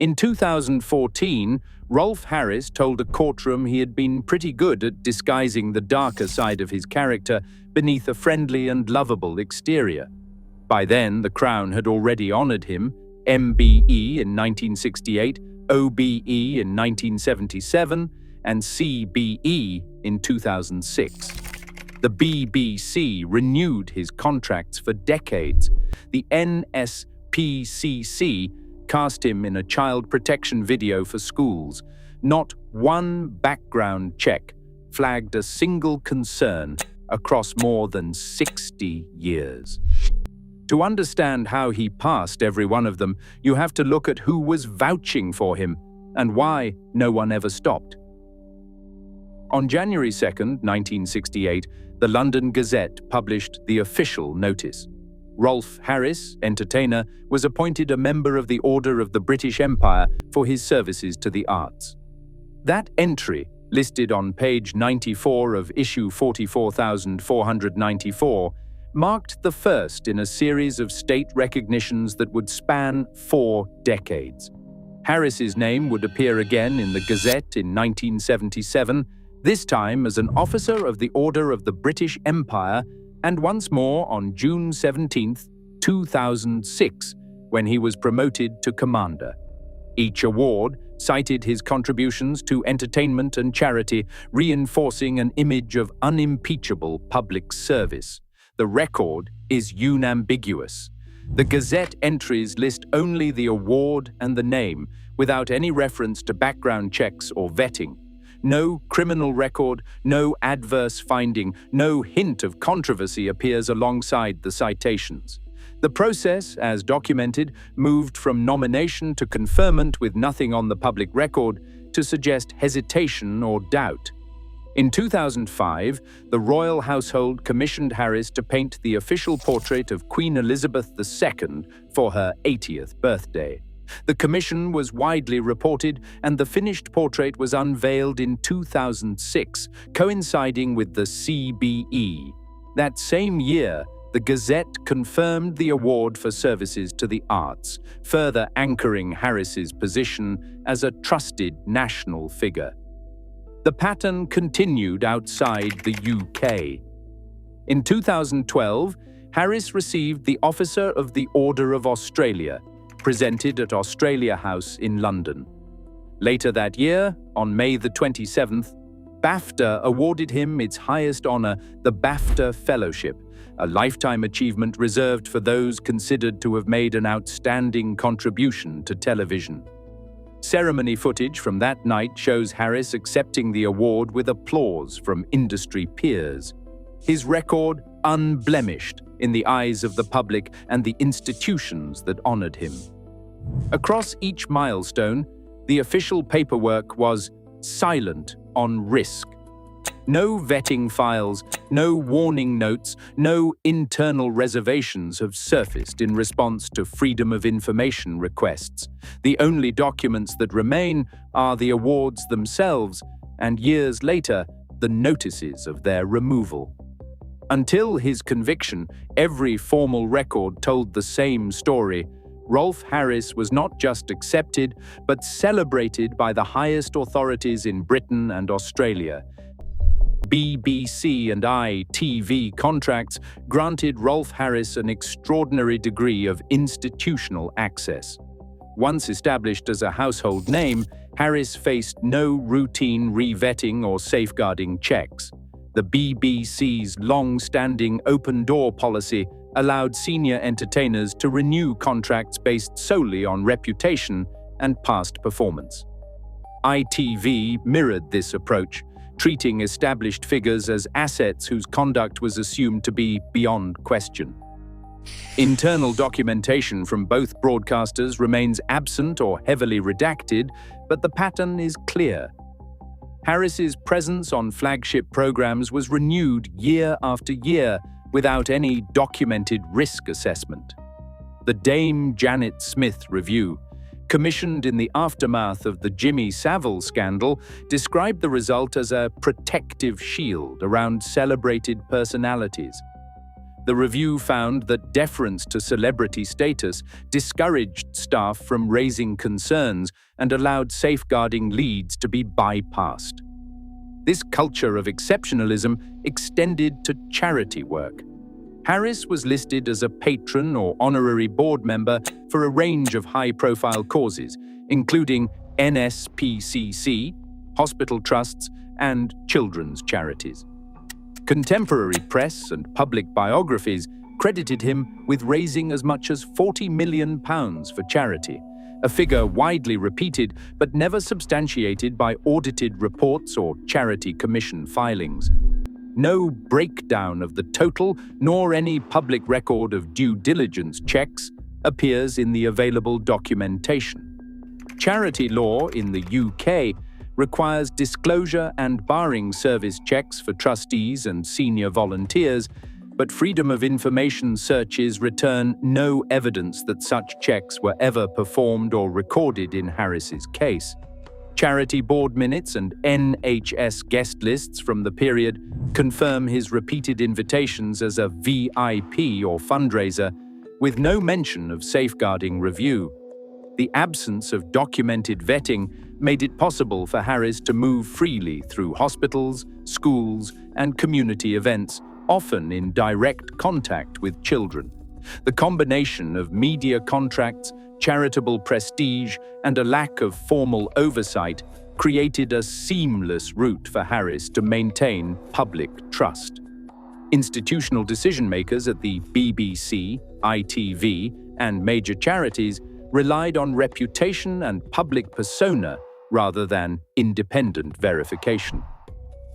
In 2014, Rolf Harris told a courtroom he had been pretty good at disguising the darker side of his character beneath a friendly and lovable exterior. By then, the Crown had already honored him, MBE in 1968, OBE in 1977, and CBE in 2006. The BBC renewed his contracts for decades. The NSPCC cast him in a child protection video for schools. Not one background check flagged a single concern across more than 60 years. To understand how he passed every one of them, you have to look at who was vouching for him and why no one ever stopped. On January 2, 1968, the London Gazette published the official notice. Rolf Harris, entertainer, was appointed a member of the Order of the British Empire for his services to the arts. That entry, listed on page 94 of issue 44,494, marked the first in a series of state recognitions that would span 4 decades. Harris's name would appear again in the Gazette in 1977, this time as an officer of the Order of the British Empire, and once more on June 17, 2006, when he was promoted to commander. Each award cited his contributions to entertainment and charity, reinforcing an image of unimpeachable public service. The record is unambiguous. The Gazette entries list only the award and the name, without any reference to background checks or vetting. No criminal record, no adverse finding, no hint of controversy appears alongside the citations. The process, as documented, moved from nomination to conferment with nothing on the public record to suggest hesitation or doubt. In 2005, the royal household commissioned Harris to paint the official portrait of Queen Elizabeth II for her 80th birthday. The commission was widely reported, and the finished portrait was unveiled in 2006, coinciding with the CBE. That same year, the Gazette confirmed the award for services to the arts, further anchoring Harris's position as a trusted national figure. The pattern continued outside the UK. In 2012, Harris received the Officer of the Order of Australia, presented at Australia House in London. Later that year, on May the 27th, BAFTA awarded him its highest honor, the BAFTA Fellowship, a lifetime achievement reserved for those considered to have made an outstanding contribution to television. Ceremony footage from that night shows Harris accepting the award with applause from industry peers. His record unblemished in the eyes of the public and the institutions that honored him. Across each milestone, the official paperwork was silent on risk. No vetting files, no warning notes, no internal reservations have surfaced in response to Freedom of Information requests. The only documents that remain are the awards themselves, and years later, the notices of their removal. Until his conviction, every formal record told the same story. Rolf Harris was not just accepted, but celebrated by the highest authorities in Britain and Australia. BBC and ITV contracts granted Rolf Harris an extraordinary degree of institutional access. Once established as a household name, Harris faced no routine re-vetting or safeguarding checks. The BBC's long-standing open-door policy allowed senior entertainers to renew contracts based solely on reputation and past performance. ITV mirrored this approach, treating established figures as assets whose conduct was assumed to be beyond question. Internal documentation from both broadcasters remains absent or heavily redacted, but the pattern is clear. Harris's presence on flagship programs was renewed year after year without any documented risk assessment. The Dame Janet Smith Review, commissioned in the aftermath of the Jimmy Savile scandal, described the result as a protective shield around celebrated personalities. The review found that deference to celebrity status discouraged staff from raising concerns and allowed safeguarding leads to be bypassed. This culture of exceptionalism extended to charity work. Harris was listed as a patron or honorary board member for a range of high-profile causes, including NSPCC, hospital trusts, and children's charities. Contemporary press and public biographies credited him with raising as much as £40 million for charity, a figure widely repeated but never substantiated by audited reports or charity commission filings. No breakdown of the total, nor any public record of due diligence checks, appears in the available documentation. Charity law in the UK requires disclosure and barring service checks for trustees and senior volunteers, but Freedom of Information searches return no evidence that such checks were ever performed or recorded in Harris's case. Charity board minutes and NHS guest lists from the period confirm his repeated invitations as a VIP or fundraiser, with no mention of safeguarding review. The absence of documented vetting made it possible for Harris to move freely through hospitals, schools, and community events, often in direct contact with children. The combination of media contracts, charitable prestige, and a lack of formal oversight created a seamless route for Harris to maintain public trust. Institutional decision-makers at the BBC, ITV, and major charities relied on reputation and public persona rather than independent verification.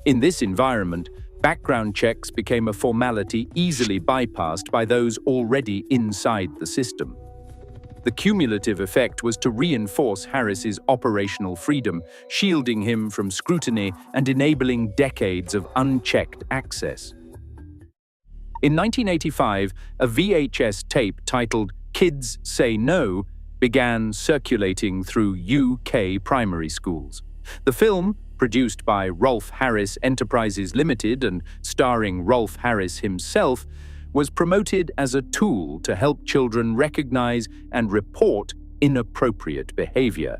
In this environment, background checks became a formality easily bypassed by those already inside the system. The cumulative effect was to reinforce Harris's operational freedom, shielding him from scrutiny and enabling decades of unchecked access. In 1985, a VHS tape titled "Kids Say No" began circulating through UK primary schools. The film, produced by Rolf Harris Enterprises Limited and starring Rolf Harris himself, was promoted as a tool to help children recognize and report inappropriate behavior.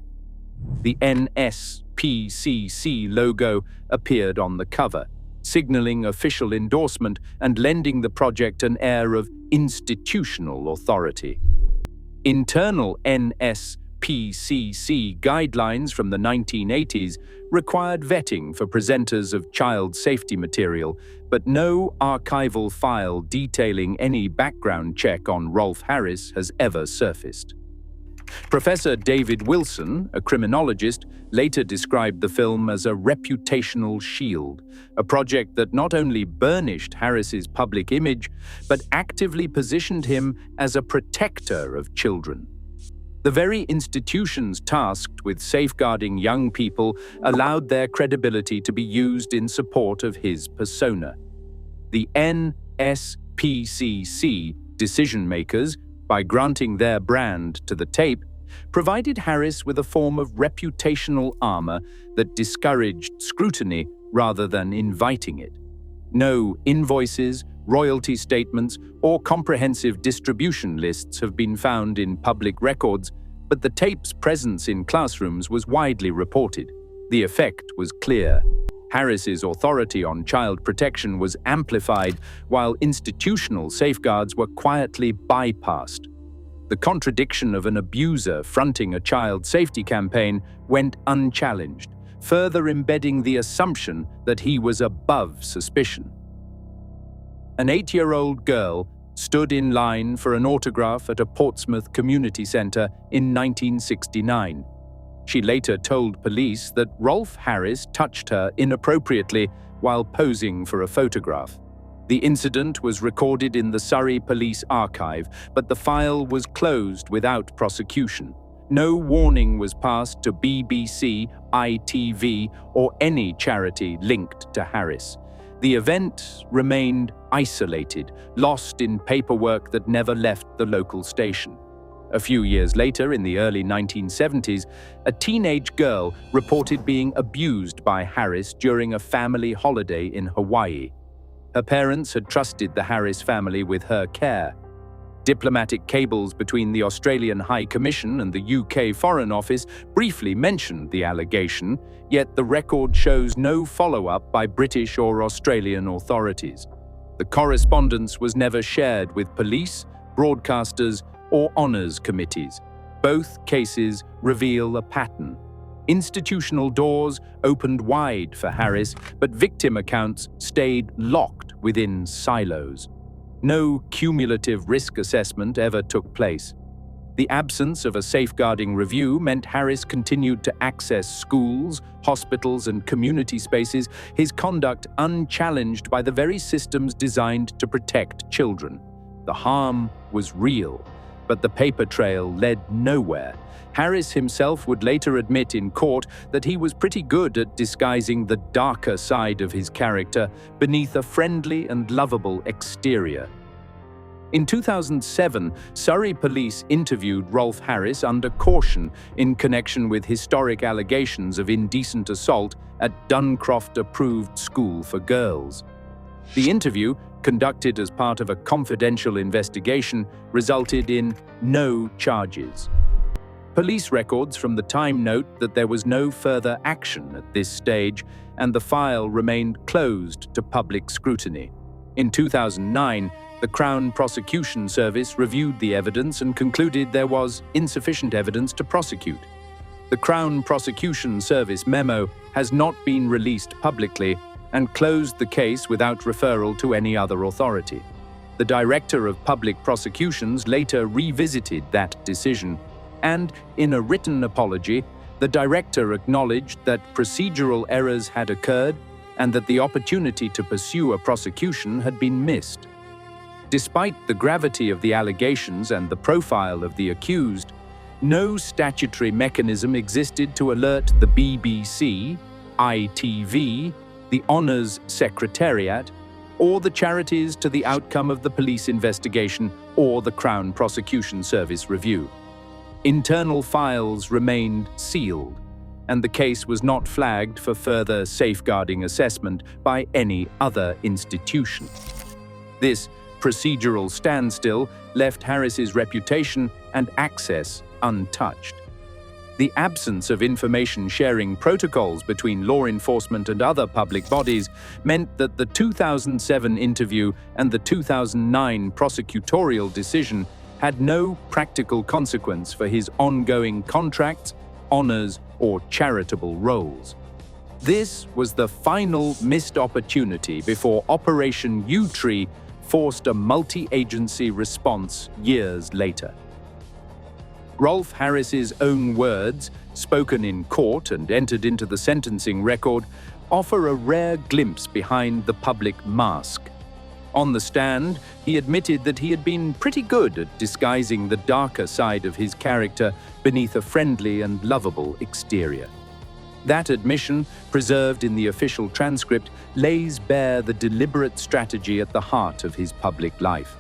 The NSPCC logo appeared on the cover, signaling official endorsement and lending the project an air of institutional authority. Internal NSPCC guidelines from the 1980s required vetting for presenters of child safety material, but no archival file detailing any background check on Rolf Harris has ever surfaced. Professor David Wilson, a criminologist, later described the film as a reputational shield, a project that not only burnished Harris's public image, but actively positioned him as a protector of children. The very institutions tasked with safeguarding young people allowed their credibility to be used in support of his persona. The NSPCC decision-makers, by granting their brand to the tape, provided Harris with a form of reputational armor that discouraged scrutiny rather than inviting it. No invoices, royalty statements, or comprehensive distribution lists have been found in public records, but the tape's presence in classrooms was widely reported. The effect was clear. Harris's authority on child protection was amplified, while institutional safeguards were quietly bypassed. The contradiction of an abuser fronting a child safety campaign went unchallenged, further embedding the assumption that he was above suspicion. An 8-year-old girl stood in line for an autograph at a Portsmouth community centre in 1969. She later told police that Rolf Harris touched her inappropriately while posing for a photograph. The incident was recorded in the Surrey Police Archive, but the file was closed without prosecution. No warning was passed to BBC, ITV, or any charity linked to Harris. The event remained isolated, lost in paperwork that never left the local station. A few years later, in the early 1970s, a teenage girl reported being abused by Harris during a family holiday in Hawaii. Her parents had trusted the Harris family with her care. Diplomatic cables between the Australian High Commission and the UK Foreign Office briefly mentioned the allegation, yet the record shows no follow-up by British or Australian authorities. The correspondence was never shared with police, broadcasters, or honours committees. Both cases reveal a pattern. Institutional doors opened wide for Harris, but victim accounts stayed locked within silos. No cumulative risk assessment ever took place. The absence of a safeguarding review meant Harris continued to access schools, hospitals, and community spaces, his conduct unchallenged by the very systems designed to protect children. The harm was real, but the paper trail led nowhere. Harris himself would later admit in court that he was pretty good at disguising the darker side of his character beneath a friendly and lovable exterior. In 2007, Surrey police interviewed Rolf Harris under caution in connection with historic allegations of indecent assault at Duncroft-approved school for girls. The interview, conducted as part of a confidential investigation, resulted in no charges. Police records from the time note that there was no further action at this stage, and the file remained closed to public scrutiny. In 2009, the Crown Prosecution Service reviewed the evidence and concluded there was insufficient evidence to prosecute. The Crown Prosecution Service memo has not been released publicly and closed the case without referral to any other authority. The Director of Public Prosecutions later revisited that decision, and, in a written apology, the Director acknowledged that procedural errors had occurred and that the opportunity to pursue a prosecution had been missed. Despite the gravity of the allegations and the profile of the accused, no statutory mechanism existed to alert the BBC, ITV, the Honours Secretariat, or the charities to the outcome of the police investigation or the Crown Prosecution Service review. Internal files remained sealed, and the case was not flagged for further safeguarding assessment by any other institution. This procedural standstill left Harris's reputation and access untouched. The absence of information-sharing protocols between law enforcement and other public bodies meant that the 2007 interview and the 2009 prosecutorial decision had no practical consequence for his ongoing contracts, honours, or charitable roles. This was the final missed opportunity before Operation Yewtree forced a multi-agency response years later. Rolf Harris's own words, spoken in court and entered into the sentencing record, offer a rare glimpse behind the public mask. On the stand, he admitted that he had been pretty good at disguising the darker side of his character beneath a friendly and lovable exterior. That admission, preserved in the official transcript, lays bare the deliberate strategy at the heart of his public life.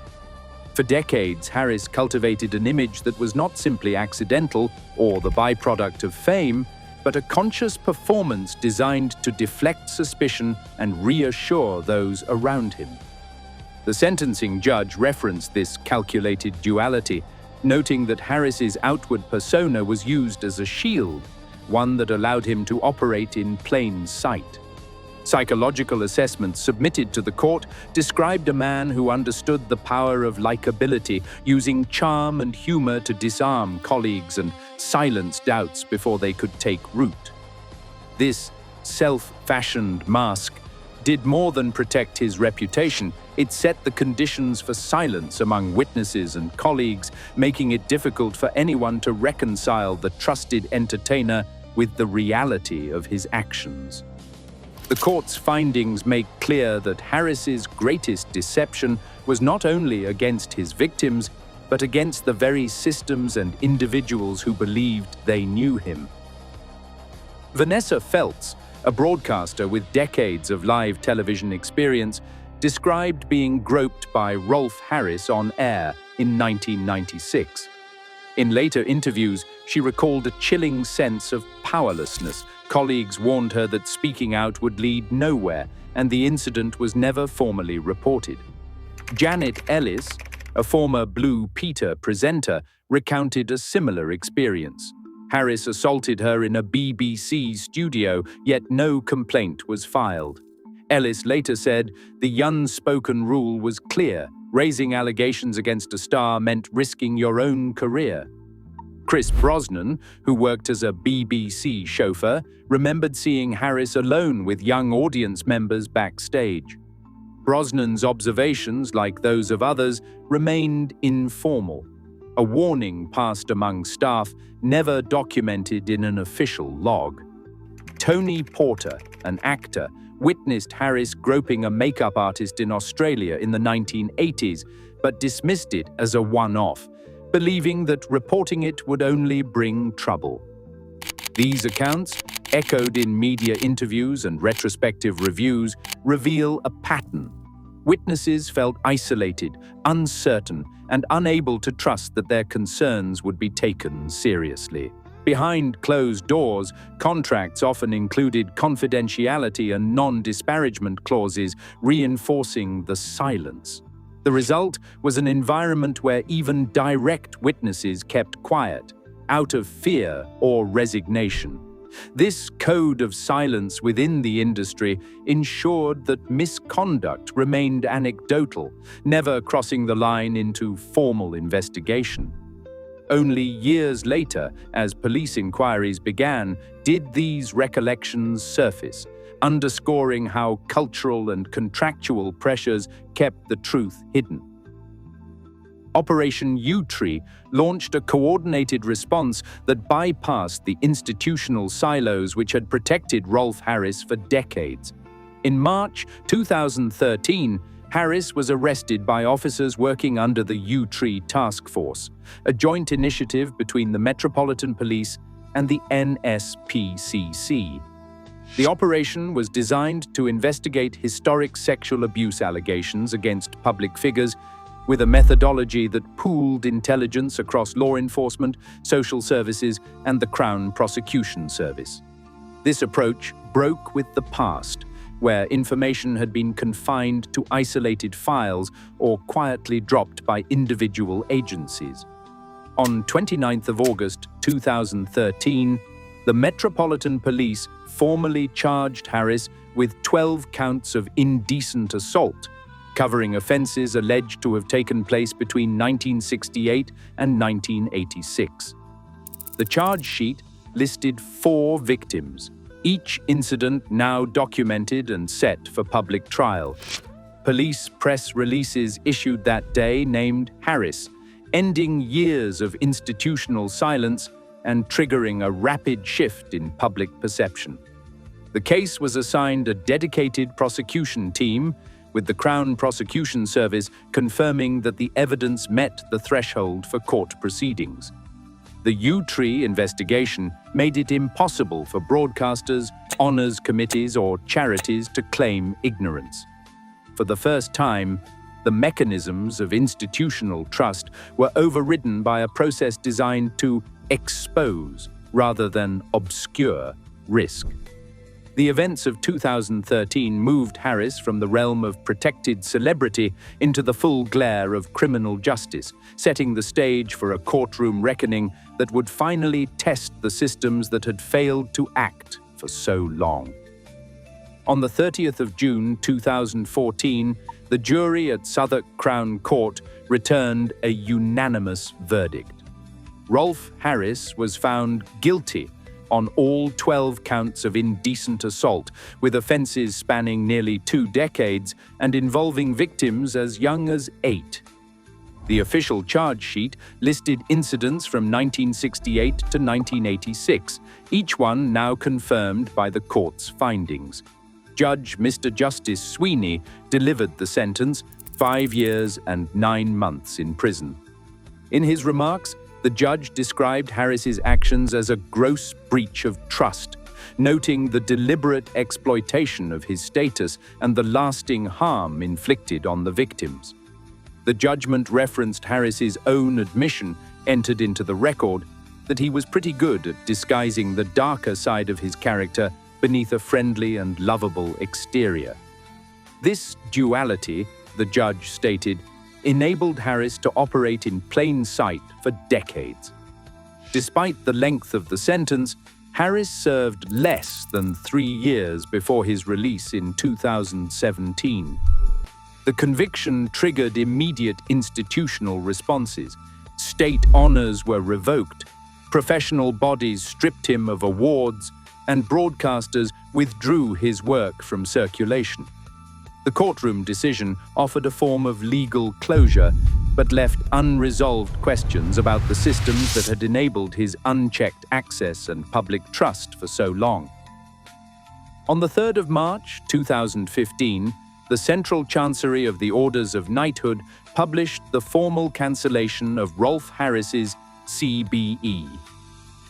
For decades, Harris cultivated an image that was not simply accidental or the byproduct of fame, but a conscious performance designed to deflect suspicion and reassure those around him. The sentencing judge referenced this calculated duality, noting that Harris's outward persona was used as a shield, one that allowed him to operate in plain sight. Psychological assessments submitted to the court described a man who understood the power of likability, using charm and humor to disarm colleagues and silence doubts before they could take root. This self-fashioned mask did more than protect his reputation. It set the conditions for silence among witnesses and colleagues, making it difficult for anyone to reconcile the trusted entertainer with the reality of his actions. The court's findings make clear that Harris's greatest deception was not only against his victims, but against the very systems and individuals who believed they knew him. Vanessa Feltz, a broadcaster with decades of live television experience, described being groped by Rolf Harris on air in 1996. In later interviews, she recalled a chilling sense of powerlessness. Colleagues warned her that speaking out would lead nowhere, and the incident was never formally reported. Janet Ellis, a former Blue Peter presenter, recounted a similar experience. Harris assaulted her in a BBC studio, yet no complaint was filed. Ellis later said the unspoken rule was clear: raising allegations against a star meant risking your own career. Chris Brosnan, who worked as a BBC chauffeur, remembered seeing Harris alone with young audience members backstage. Brosnan's observations, like those of others, remained informal. A warning passed among staff, never documented in an official log. Tony Porter, an actor, witnessed Harris groping a makeup artist in Australia in the 1980s, but dismissed it as a one-off, believing that reporting it would only bring trouble. These accounts, echoed in media interviews and retrospective reviews, reveal a pattern. Witnesses felt isolated, uncertain, and unable to trust that their concerns would be taken seriously. Behind closed doors, contracts often included confidentiality and non-disparagement clauses, reinforcing the silence. The result was an environment where even direct witnesses kept quiet, out of fear or resignation. This code of silence within the industry ensured that misconduct remained anecdotal, never crossing the line into formal investigation. Only years later, as police inquiries began, did these recollections surface, underscoring how cultural and contractual pressures kept the truth hidden. Operation Yewtree launched a coordinated response that bypassed the institutional silos which had protected Rolf Harris for decades. In March 2013, Harris was arrested by officers working under the Yewtree Task Force, a joint initiative between the Metropolitan Police and the NSPCC. The operation was designed to investigate historic sexual abuse allegations against public figures, with a methodology that pooled intelligence across law enforcement, social services, and the Crown Prosecution Service. This approach broke with the past, where information had been confined to isolated files or quietly dropped by individual agencies. On 29th of August 2013, the Metropolitan Police formally charged Harris with 12 counts of indecent assault, covering offences alleged to have taken place between 1968 and 1986. The charge sheet listed 4 victims, each incident now documented and set for public trial. Police press releases issued that day named Harris, ending years of institutional silence and triggering a rapid shift in public perception. The case was assigned a dedicated prosecution team, with the Crown Prosecution Service confirming that the evidence met the threshold for court proceedings. The Yewtree investigation made it impossible for broadcasters, honours committees, or charities to claim ignorance. For the first time, the mechanisms of institutional trust were overridden by a process designed to expose, rather than obscure, risk. The events of 2013 moved Harris from the realm of protected celebrity into the full glare of criminal justice, setting the stage for a courtroom reckoning that would finally test the systems that had failed to act for so long. On the 30th of June 2014, the jury at Southwark Crown Court returned a unanimous verdict. Rolf Harris was found guilty on all 12 counts of indecent assault, with offences spanning nearly 2 decades and involving victims as young as 8. The official charge sheet listed incidents from 1968 to 1986, each one now confirmed by the court's findings. Judge Mr. Justice Sweeney delivered the sentence, 5 years and 9 months in prison. In his remarks, the judge described Harris's actions as a gross breach of trust, noting the deliberate exploitation of his status and the lasting harm inflicted on the victims. The judgment referenced Harris's own admission, entered into the record, that he was pretty good at disguising the darker side of his character beneath a friendly and lovable exterior. This duality, the judge stated, enabled Harris to operate in plain sight for decades. Despite the length of the sentence, Harris served less than 3 years before his release in 2017. The conviction triggered immediate institutional responses. State honors were revoked, professional bodies stripped him of awards, and broadcasters withdrew his work from circulation. The courtroom decision offered a form of legal closure, but left unresolved questions about the systems that had enabled his unchecked access and public trust for so long. On the 3rd of March 2015, the Central Chancery of the Orders of Knighthood published the formal cancellation of Rolf Harris's CBE.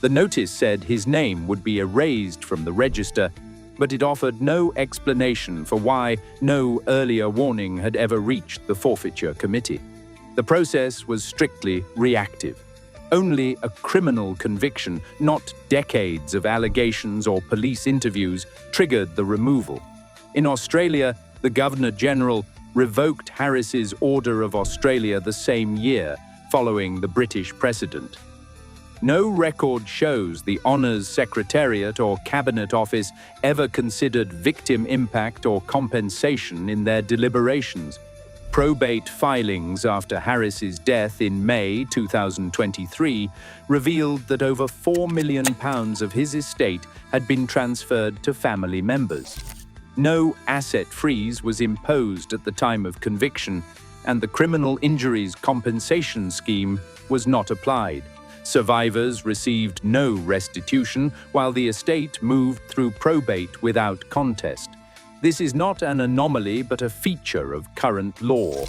The notice said his name would be erased from the register, but it offered no explanation for why no earlier warning had ever reached the forfeiture committee. The process was strictly reactive. Only a criminal conviction, not decades of allegations or police interviews, triggered the removal. In Australia, the Governor-General revoked Harris's Order of Australia the same year, following the British precedent. No record shows the Honours Secretariat or Cabinet Office ever considered victim impact or compensation in their deliberations. Probate filings after Harris's death in May 2023 revealed that over £4 million of his estate had been transferred to family members. No asset freeze was imposed at the time of conviction, and the Criminal Injuries Compensation Scheme was not applied. Survivors received no restitution, while the estate moved through probate without contest. This is not an anomaly but a feature of current law.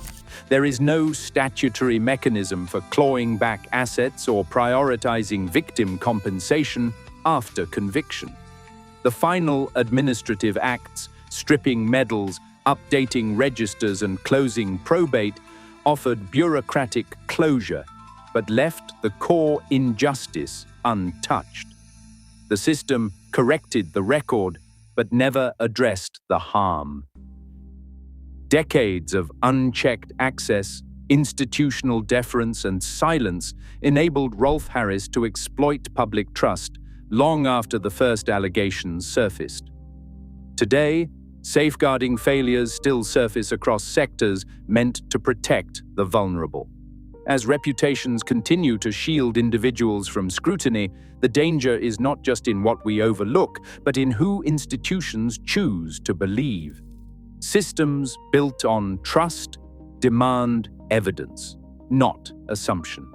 There is no statutory mechanism for clawing back assets or prioritizing victim compensation after conviction. The final administrative acts, stripping medals, updating registers and closing probate, offered bureaucratic closure, but left the core injustice untouched. The system corrected the record, but never addressed the harm. Decades of unchecked access, institutional deference, and silence enabled Rolf Harris to exploit public trust long after the first allegations surfaced. Today, safeguarding failures still surface across sectors meant to protect the vulnerable. As reputations continue to shield individuals from scrutiny, the danger is not just in what we overlook, but in who institutions choose to believe. Systems built on trust demand evidence, not assumption.